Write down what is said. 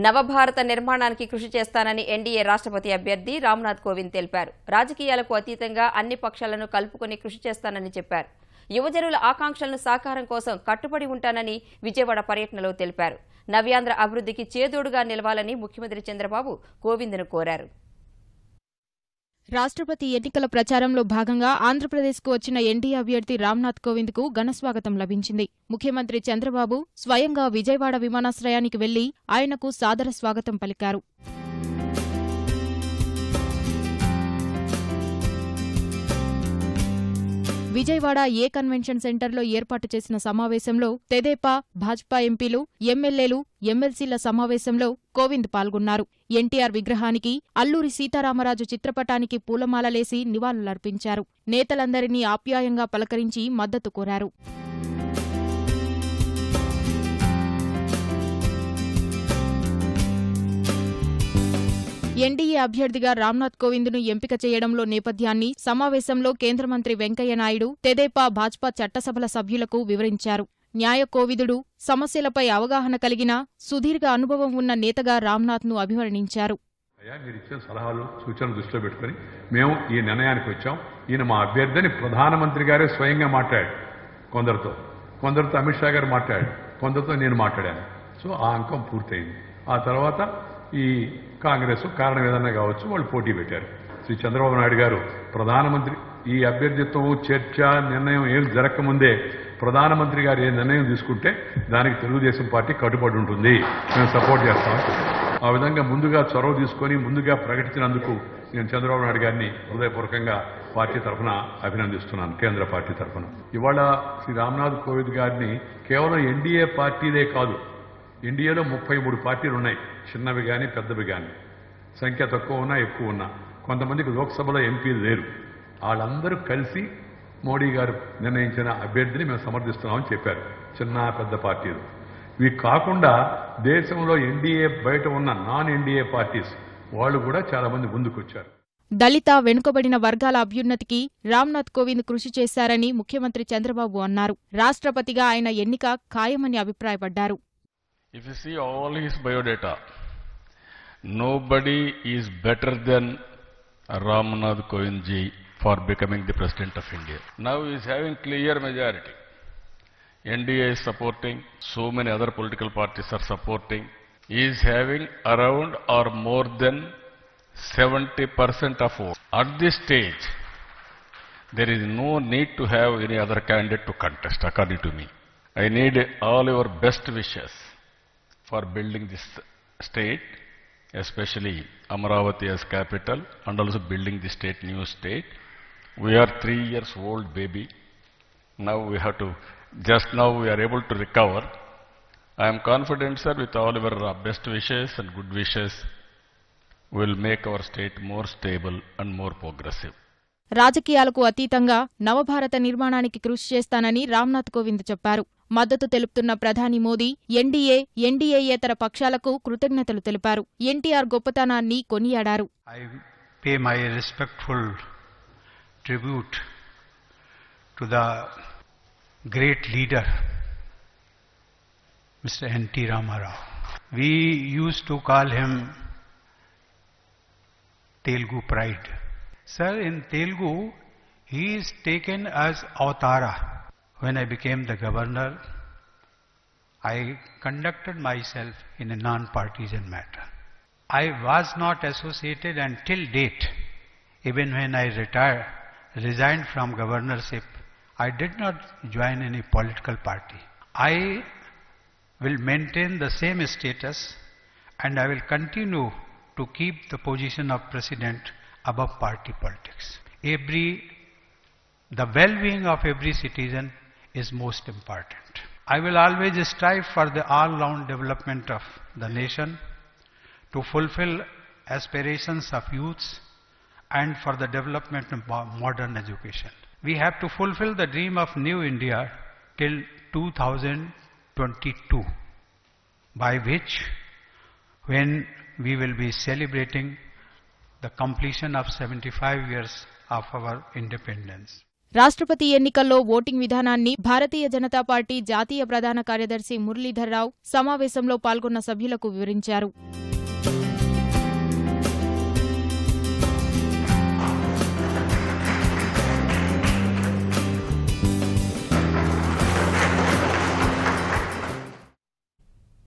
నవభారత నిర్మాణానికి కృషి చేస్తానని ఎన్డీఏ రాష్ట్రపతి అభ్యర్థి రామ్నాథ్ కోవింద్ తెలిపారు. రాజకీయాలకు అతీతంగా అన్ని పక్షాలను కలుపుకొని కృషి చేస్తానని చెప్పారు. యువజనుల ఆకాంక్షలను సాకారం కోసం కట్టుబడి ఉంటానని విజయవాడ పర్యటనలో తెలిపారు. నవ్యాంధ్ర అభివృద్ధికి చేదోడుగా నిలవాలని ముఖ్యమంత్రి చంద్రబాబు కోవింద్ను కోరారు. రాష్ట్రపతి ఎన్నికల ప్రచారంలో భాగంగా ఆంధ్రప్రదేశ్కు వచ్చిన ఎన్డీఏ అభ్యర్థి రామ్నాథ్ కోవింద్కు ఘనస్వాగతం లభించింది. ముఖ్యమంత్రి చంద్రబాబు స్వయంగా విజయవాడ విమానాశ్రయానికి వెళ్లి ఆయనకు సాదర స్వాగతం పలికారు. విజయవాడ ఏ కన్వెన్షన్ సెంటర్లో ఏర్పాటు చేసిన సమావేశంలో తెదేపా, భాజపా ఎంపీలు, ఎమ్మెల్యేలు, ఎమ్మెల్సీల సమావేశంలో కోవింద్ పాల్గొన్నారు. ఎన్టీఆర్ విగ్రహానికి, అల్లూరి సీతారామరాజు చిత్రపటానికి పూలమాలలేసి నివాళులర్పించారు. నేతలందరినీ ఆప్యాయంగా పలకరించి మద్దతు కోరారు. ఎన్డీఏ అభ్యర్థిగా రామ్నాథ్ కోవింద్ను ఎంపిక చేయడంలో నేపథ్యాన్ని సమావేశంలో కేంద్ర మంత్రి వెంకయ్యనాయుడు, తెదేపా, భాజపా చట్టసభల సభ్యులకు వివరించారు. న్యాయ కోవిదుడు, సమస్యలపై అవగాహన కలిగిన సుదీర్ఘ అనుభవం ఉన్న నేతగా రామ్నాథ్ను అభివర్ణించారు. మీరు ఇచ్చిన సలహాలు, సూచనలు దృష్టిలో పెట్టుకుని మేము ఈ నిర్ణయానికి వచ్చాం. ఈయన మా అభ్యర్థిని ప్రధానమంత్రి గారే స్వయంగా మాట్లాడాడు. కొందరితో అమిత్ షా గారు మాట్లాడాడు, కొందరితో నేను మాట్లాడాను. సో ఆ అంకం పూర్తయింది. ఆ తర్వాత ఈ కాంగ్రెస్ కారణం ఏదన్నా కావచ్చు, వాళ్ళు పోటీ పెట్టారు. శ్రీ చంద్రబాబు నాయుడు గారు ప్రధానమంత్రి ఈ అభ్యర్థిత్వం చర్చ నిర్ణయం ఏం జరగకముందే ప్రధానమంత్రి గారు ఏ నిర్ణయం తీసుకుంటే దానికి తెలుగుదేశం పార్టీ కట్టుబడి ఉంటుంది, మేము సపోర్ట్ చేస్తాం. ఆ విధంగా ముందుగా చొరవ తీసుకొని ముందుగా ప్రకటించినందుకు నేను చంద్రబాబు నాయుడు గారిని హృదయపూర్వకంగా పార్టీ తరఫున అభినందిస్తున్నాను, కేంద్ర పార్టీ తరఫున. ఇవాళ శ్రీ రామ్నాథ్ కోవింద్ గారిని కేవలం ఎన్డీఏ పార్టీదే కాదు, ఇండియాలో 33 పార్టీలు ఉన్నాయి, చిన్నవి కానీ పెద్దవి కానీ, సంఖ్య తక్కువ ఉన్నా ఎక్కువ ఉన్నా. కొంతమందికి లోక్సభలో ఎంపీలు లేరు. వాళ్ళందరూ కలిసి మోడీ గారు నిర్ణయించిన అభ్యర్థిని మేము సమర్థిస్తున్నామని చెప్పారు, చిన్న పెద్ద పార్టీలు. ఇవి కాకుండా దేశంలో ఎన్డీఏ బయట ఉన్న నాన్ ఎన్డీఏ పార్టీస్ వాళ్ళు కూడా చాలా మంది ముందుకొచ్చారు. దళిత, వెనుకబడిన వర్గాల అభ్యున్నతికి రామ్నాథ్ కోవింద్ కృషి చేశారని ముఖ్యమంత్రి చంద్రబాబు అన్నారు. రాష్ట్రపతిగా ఆయన ఎన్నిక ఖాయమని అభిప్రాయపడ్డారు. If you see all his biodata, nobody is better than Ramnath Kovind ji for becoming the President of India. Now he is having clear majority. NDA is supporting, so many other political parties are supporting. He is having around or more than 70% of votes. At this stage, there is no need to have any other candidate to contest, according to me. I need all your best wishes for building this state, especially Amaravati as capital, and also building the state, new state. We are 3 years old baby. Now we have to, just now we are able to recover. I am confident, sir, with all your best wishes and good wishes, we will make our state more stable and more progressive. రాజకీయాలకు అతీతంగా నవభారత నిర్మాణానికి కృషి చేస్తానని రామ్నాథ్ కోవింద్ చెప్పారు. మద్దతు తెలుపుతున్న ప్రధాని Modi NDA, ఎన్డీఏయేతర పక్షాలకు కృతజ్ఞతలు తెలిపారు. ఎన్టీఆర్ గొప్పతనాన్ని కొనియాడారు. I pay my respectful tribute to the great leader, Mr. N.T. Ramarao. We used to call him Telugu pride. Sir, in Telugu, he is taken as Avatara. When I became the governor, I conducted myself in a non-partisan manner. I was not associated until date. Even when I resigned from governorship, I did not join any political party. I will maintain the same status and I will continue to keep the position of president above party politics. The well-being of every citizen is most important. I will always strive for the all-round development of the nation, to fulfill aspirations of youths and for the development of modern education. We have to fulfill the dream of New India till 2022, by which, when we will be celebrating the completion of 75 years of our independence. రాష్ట్రపతి ఎన్నికల్లో voting విధానాన్ని Bharatiya Janata party జాతీయ ప్రధాన కార్యదర్శి మురళీధర్రావు సమావేశంలో పాల్గొన్న సభ్యులకు వివరించారు.